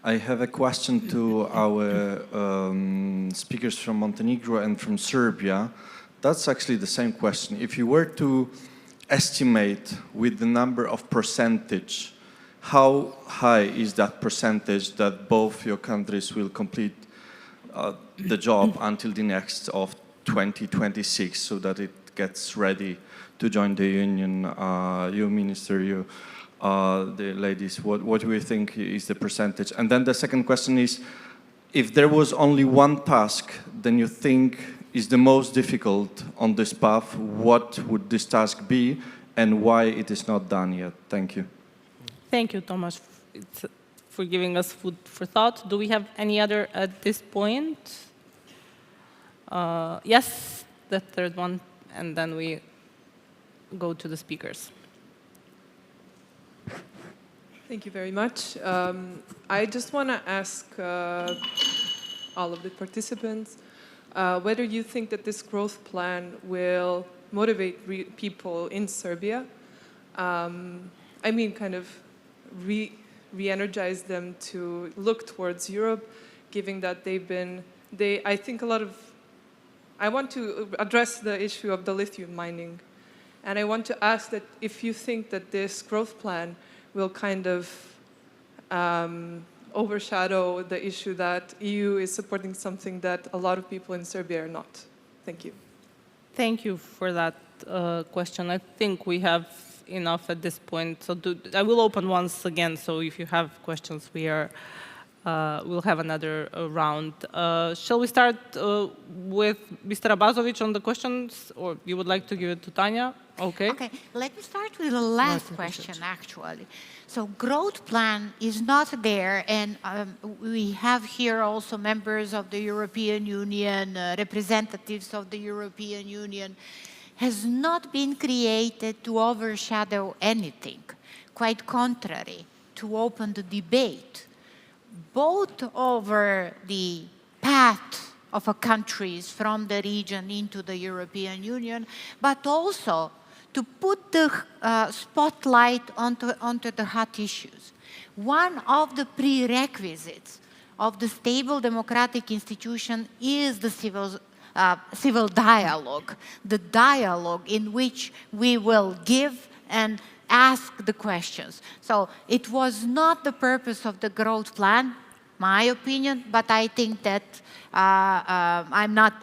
I have a question to our speakers from Montenegro and from Serbia. That's actually the same question. If you were to estimate with the number of percentage, how high is that percentage that both your countries will complete the job until the next of 2026, so that it gets ready to join the union? You, Minister, you, the ladies, what do you think is the percentage? And then the second question is, if there was only one task, then you think is the most difficult on this path, what would this task be and why it is not done yet? Thank you. Thank you, Tomasz, for giving us food for thought. Do we have any other at this point? Yes, the third one, and then we go to the speakers. Thank you very much. I just want to ask all of the participants whether you think that this growth plan will motivate people in Serbia. I mean, kind of re-energize them to look towards Europe, given that I think a lot of, I want to address the issue of the lithium mining. And I want to ask that if you think that this growth plan will kind of overshadow the issue that EU is supporting something that a lot of people in Serbia are not. Thank you. Thank you for that question. I think we have enough at this point. So I will open once again, so if you have questions, we'll have another round. Shall we start with Mr. Abazović on the questions, or you would like to give it to Tanja? Okay. Okay, let me start with the last question, actually. So growth plan is not there, and we have here also members of the European Union, representatives of the European Union, has not been created to overshadow anything. Quite contrary, to open the debate, both over the path of a countries from the region into the European Union, but also to put the spotlight onto the hot issues. One of the prerequisites of the stable democratic institution is the civil dialogue, the dialogue in which we will give and ask the questions. So it was not the purpose of the growth plan, my opinion, but I think that I'm not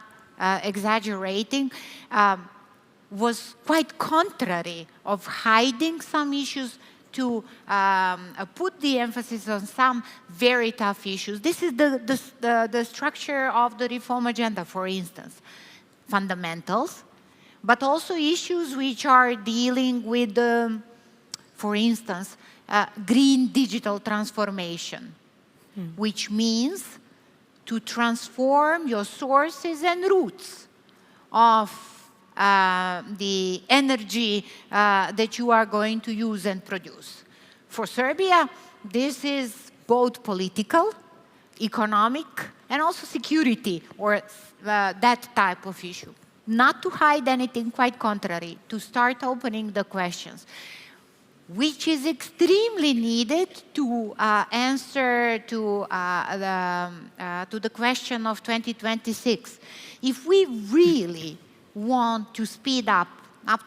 exaggerating, was quite contrary of hiding some issues to put the emphasis on some very tough issues. This is the structure of the reform agenda, for instance. Fundamentals, but also issues which are dealing with, for instance, green digital transformation, which means to transform your sources and routes of the energy that you are going to use and produce. For Serbia, this is both political, economic, and also security, or that type of issue. Not to hide anything, quite contrary, to start opening the questions, which is extremely needed to answer to the question of 2026. If we really want to speed up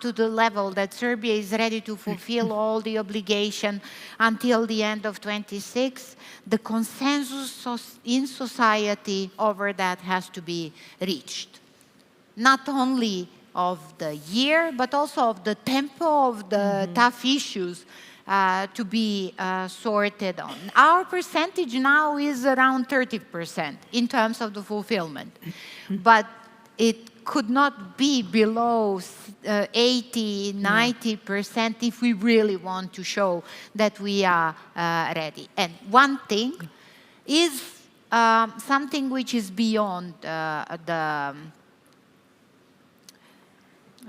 to the level that Serbia is ready to fulfill all the obligation until the end of 26, the consensus in society over that has to be reached. Not only of the year, but also of the tempo of the tough issues to be sorted on. Our percentage now is around 30% in terms of the fulfillment, but it could not be below 80, 90% if we really want to show that we are ready. And one thing is something which is beyond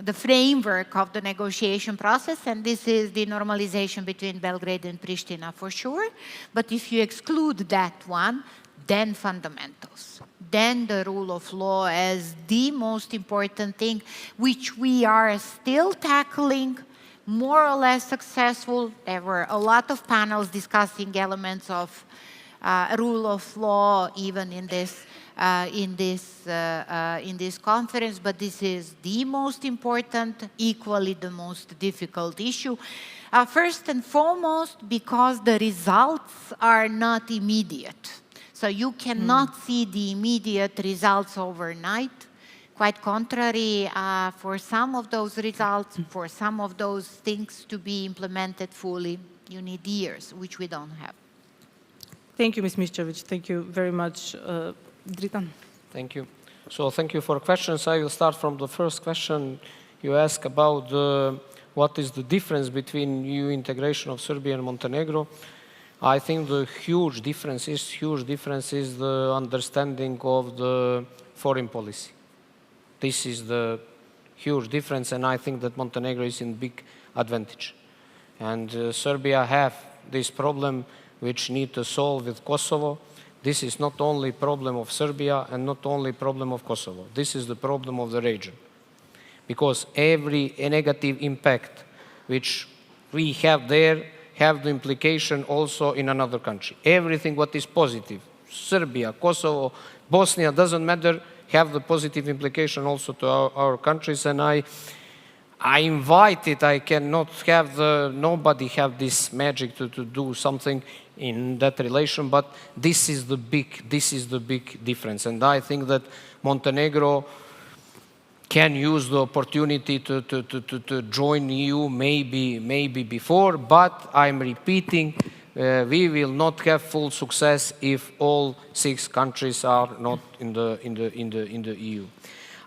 the framework of the negotiation process, and this is the normalization between Belgrade and Pristina for sure. But if you exclude that one, then fundamentals. then the rule of law as the most important thing, which we are still tackling, more or less successful. There were a lot of panels discussing elements of rule of law even in this conference, but this is the most important, equally the most difficult issue. First and foremost, because the results are not immediate. So you cannot see the immediate results overnight. Quite contrary, for some of those results, for some of those things to be implemented fully, you need years, which we don't have. Thank you, Ms. Miščević. Thank you very much. Dritan. Thank you. So thank you for questions. I will start from the first question. You ask about what is the difference between EU integration of Serbia and Montenegro. I think the huge difference is the understanding of the foreign policy. This is the huge difference, and I think that Montenegro is in big advantage. And Serbia have this problem which need to solve with Kosovo. This is not only problem of Serbia and not only problem of Kosovo. This is the problem of the region. Because every negative impact which we have there have the implication also in another country. Everything what is positive, Serbia, Kosovo, Bosnia, doesn't matter, have the positive implication also to our countries. And I invite it, I cannot have nobody have this magic to do something in that relation, but this is the big difference. And I think that Montenegro can use the opportunity to join EU maybe before, but I'm repeating, we will not have full success if all 6 countries are not in the EU.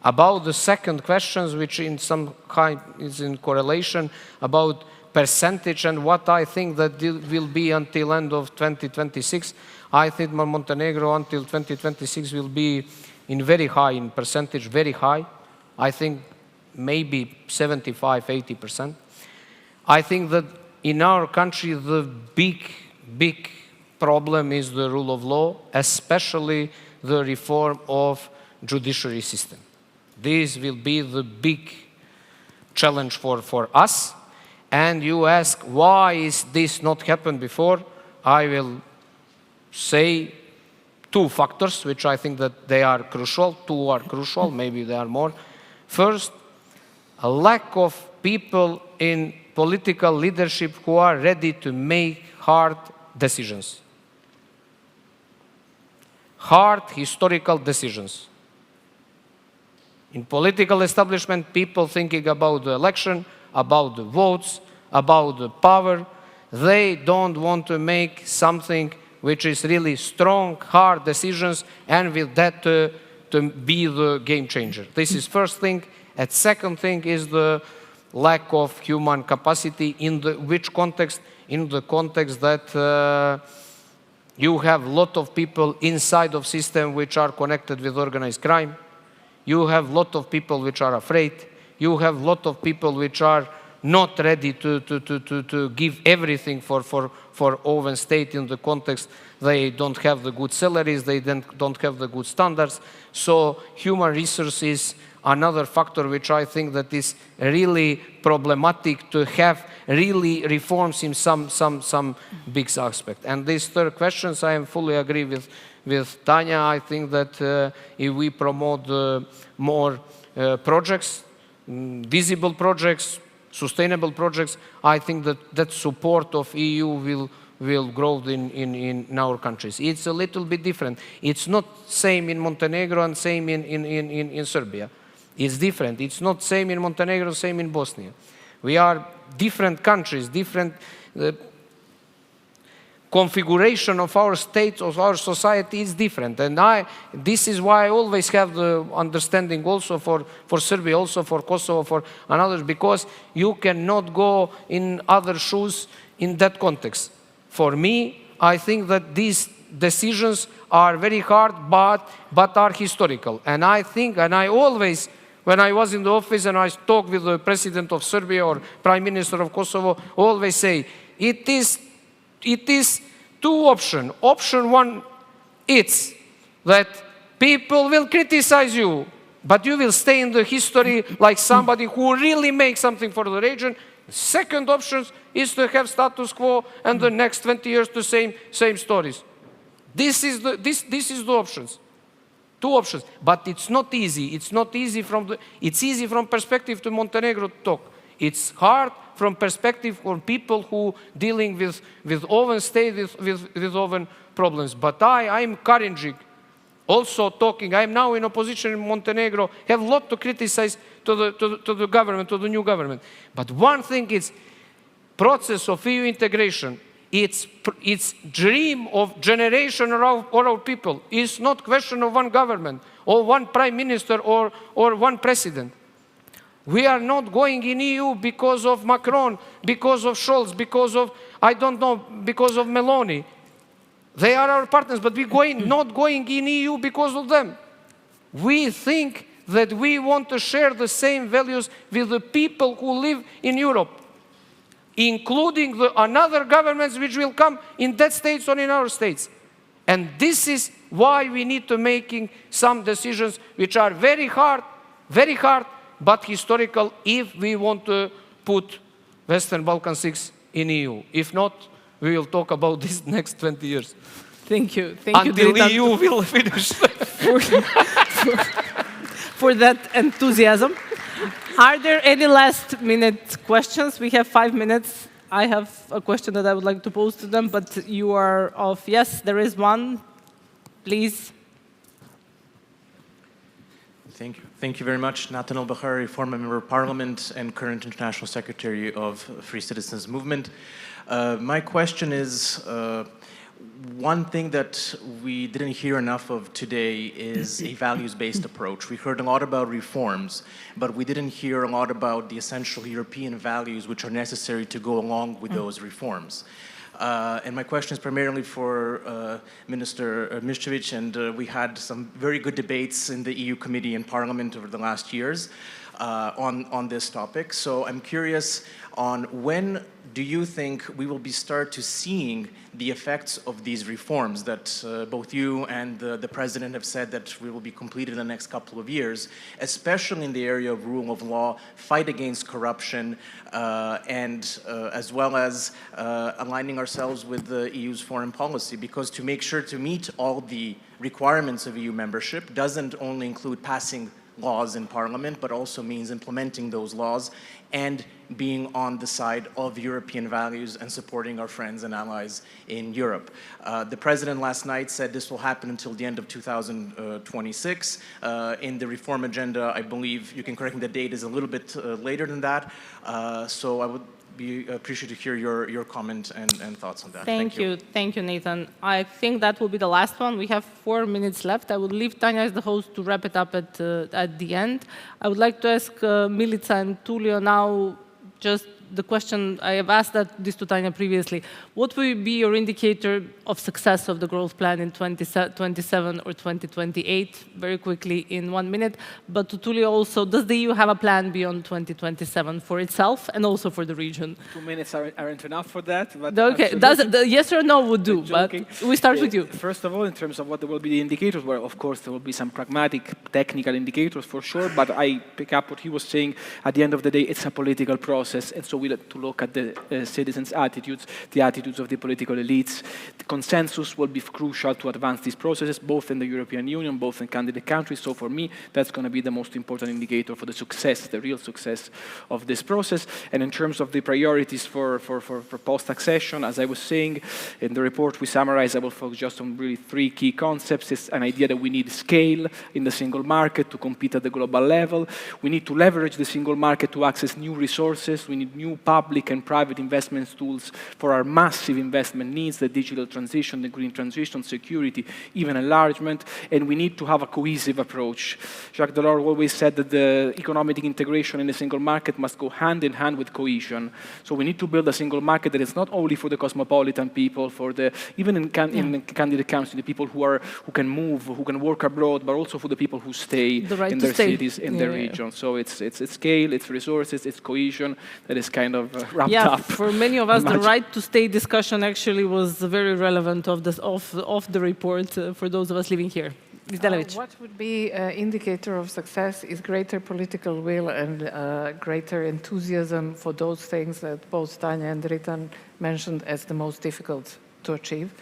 About the second question, which in some kind is in correlation about percentage and what I think that will be until end of 2026, I think Montenegro until 2026 will be in very high, in percentage, very high. I think maybe 75–80%. I think that in our country the big problem is the rule of law, especially the reform of judiciary system. This will be the big challenge for us. And you ask, why is this not happened before? I will say 2 factors, which I think that they are crucial. 2 are crucial, maybe there are more. First, a lack of people in political leadership who are ready to make hard decisions. Hard historical decisions. In political establishment, people thinking about the election, about the votes, about the power. They don't want to make something which is really strong, hard decisions, and with that to be the game changer. This is first thing. And second thing is the lack of human capacity. In which context? In the context that you have a lot of people inside of system which are connected with organized crime. You have a lot of people which are afraid. You have a lot of people which are not ready to give everything for own state in the context. They don't have the good salaries, they don't have the good standards. So human resources, another factor which I think that is really problematic to have really reforms in some big aspect. And these 3rd questions, I am fully agree with Tanja. I think that if we promote more projects, visible projects, sustainable projects, I think that support of EU will grow in our countries. It's a little bit different. It's not same in Montenegro and same in Serbia. It's different. It's not same in Montenegro, same in Bosnia. We are different countries, different configuration of our state, of our society is different. And this is why I always have the understanding also for Serbia, also for Kosovo, for others, because you cannot go in other shoes in that context. For me, I think that these decisions are very hard, but are historical. And I think, and I always, when I was in the office and I talk with the president of Serbia or prime minister of Kosovo, always say, it is 2 options. Option 1, it's that People will criticize you, but you will stay in the history like somebody who really makes something for the region. Second option is to have status quo and the next 20 years the same stories. This is the options. Two options, but it's not easy. It's not easy it's easy from perspective to Montenegro to talk. It's hard from perspective for people who dealing with own state, with own problems. But I'm encouraging, also talking, I'm now in opposition in Montenegro, have a lot to criticize to the government, to the new government. But one thing is, process of EU integration, it's dream of generation of our people. It's not question of one government or one prime minister or one president. We are not going in EU because of Macron, because of Scholz, because of, I don't know, because of Meloni. They are our partners, but we're not going in EU because of them. We think that we want to share the same values with the people who live in Europe, including another governments which will come in that states or in our states. And this is why we need to making some decisions which are very hard, but historical if we want to put Western Balkan 6 in EU. If not, we will talk about this next 20 years. Thank you. Thank you, Until Dritan, EU will finish. for that enthusiasm. Are there any last-minute questions? We have 5 minutes. I have a question that I would like to pose to them, but you are off. Yes, there is one. Please. Thank you. Thank you very much. Nathan al-Bahari, former member of parliament and current international secretary of Free Citizens Movement. My question is, one thing that we didn't hear enough of today is a values-based approach. We heard a lot about reforms, but we didn't hear a lot about the essential European values which are necessary to go along with those reforms. And my question is primarily for Minister Miščević, and we had some very good debates in the EU Committee and Parliament over the last years on this topic. So I'm curious on when do you think we will start to seeing the effects of these reforms that both you and the President have said that will be completed in the next couple of years, especially in the area of rule of law, fight against corruption, and as well as aligning ourselves with the EU's foreign policy, because to make sure to meet all the requirements of EU membership doesn't only include passing laws in Parliament, but also means implementing those laws and being on the side of European values and supporting our friends and allies in Europe. The President last night said this will happen until the end of 2026. In the reform agenda, I believe, you can correct me, the date is a little bit later than that. So I would appreciate to hear your comment and thoughts on that. Thank you. Thank you, Nathan. I think that will be the last one. We have 4 minutes left. I would leave Tanja as the host to wrap it up at the end. I would like to ask Milica and Tullio now just the question, I have asked this to Tanja previously. What will be your indicator of success of the growth plan in 2027 or 2028? Very quickly in 1 minute. But to Tullio also, does the EU have a plan beyond 2027 for itself and also for the region? 2 minutes aren't enough for that. But okay, yes or no would do, but we start with you. First of all, in terms of what will be the indicators, well, of course, there will be some pragmatic, technical indicators for sure, but I pick up what he was saying. At the end of the day, it's a political process, and so we have to look at the citizens' attitudes, the attitudes of the political elites. The consensus will be crucial to advance these processes, both in the European Union, both in candidate countries. So for me, that's going to be the most important indicator for the success, the real success of this process. And in terms of the priorities for post-accession, as I was saying, in the report we summarize, I will focus just on really 3 key concepts. It's an idea that we need scale in the single market to compete at the global level. We need to leverage the single market to access new resources. We need new public and private investment tools for our massive investment needs, the digital transition, the green transition, security, even enlargement, and we need to have a cohesive approach. Jacques Delors always said that the economic integration in the single market must go hand in hand with cohesion. So we need to build a single market that is not only for the cosmopolitan people, for the even in candidate countries, the people who can move, who can work abroad, but also for the people who stay in their cities, in their region. So it's scale, it's resources, it's cohesion that is kind of wrapped up. For many of us, the right to stay discussion actually was very relevant of the report for those of us living here. Ms. Delević. What would be an indicator of success is greater political will and greater enthusiasm for those things that both Tanja and Dritan mentioned as the most difficult to achieve.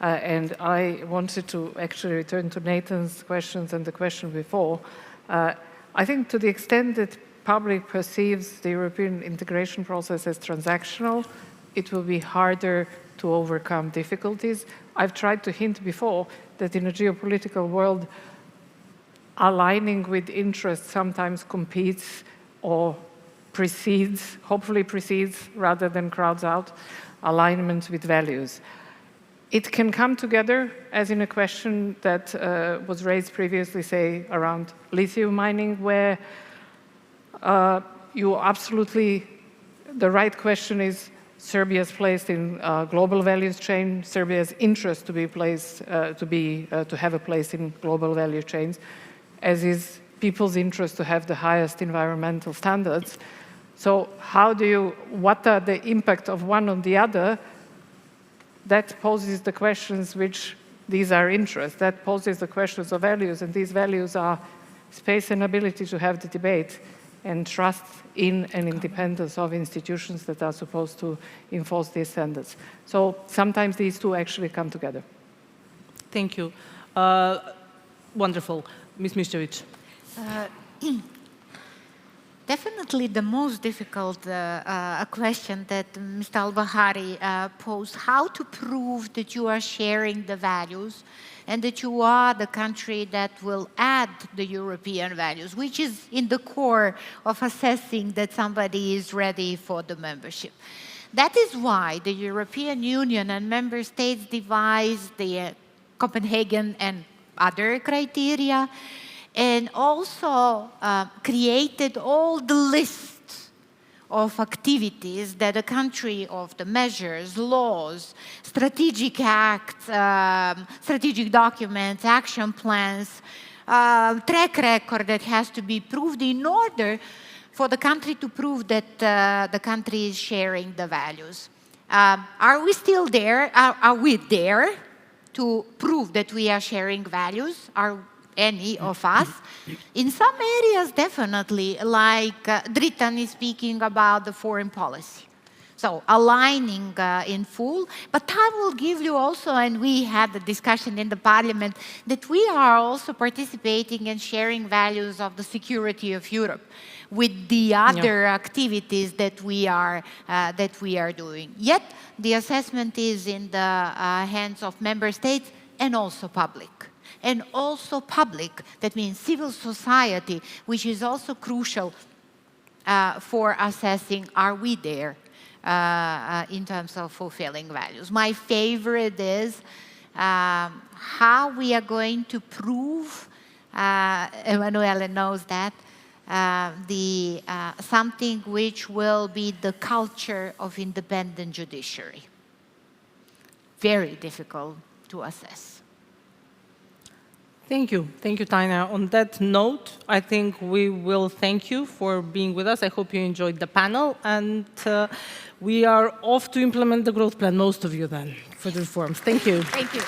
And I wanted to actually return to Nathan's questions and the question before. I think to the extent that public perceives the European integration process as transactional, it will be harder to overcome difficulties. I've tried to hint before that in a geopolitical world, aligning with interests sometimes competes or precedes, hopefully precedes rather than crowds out, alignment with values. It can come together, as in a question that was raised previously, say, around lithium mining, where you absolutely, the right question is Serbia's place in global values chain, Serbia's interest to be placed, to have a place in global value chains, as is people's interest to have the highest environmental standards. So how do you, what are the impact of one on the other? That poses the questions which these are interests. That poses the questions of values, and these values are space and ability to have the debate and trust in and independence of institutions that are supposed to enforce these standards. So sometimes these two actually come together. Thank you. Wonderful. Ms. Miščević. Definitely the most difficult question that Mr. Al-Bahari posed, how to prove that you are sharing the values and that you are the country that will add the European values, which is in the core of assessing that somebody is ready for the membership. That is why the European Union and member states devised the Copenhagen and other criteria, and also created all the lists of activities that a country, of the measures, laws, strategic acts, strategic documents, action plans, track record that has to be proved in order for the country to prove that the country is sharing the values. Are we still there? Are we there to prove that we are sharing values? Are any of us? In some areas, definitely, like Dritan is speaking about the foreign policy. So aligning in full, but I will give you also, and we had a discussion in the parliament, that we are also participating and sharing values of the security of Europe with the other activities that we are doing. Yet the assessment is in the hands of member states and also public. And also public, that means civil society, which is also crucial for assessing, are we there in terms of fulfilling values. My favorite is how we are going to prove, Emanuele knows that, something which will be the culture of independent judiciary. Very difficult to assess. Thank you. Thank you, Tanja. On that note, I think we will thank you for being with us. I hope you enjoyed the panel. And we are off to implement the growth plan, most of you then, for the reforms. Thank you. Thank you.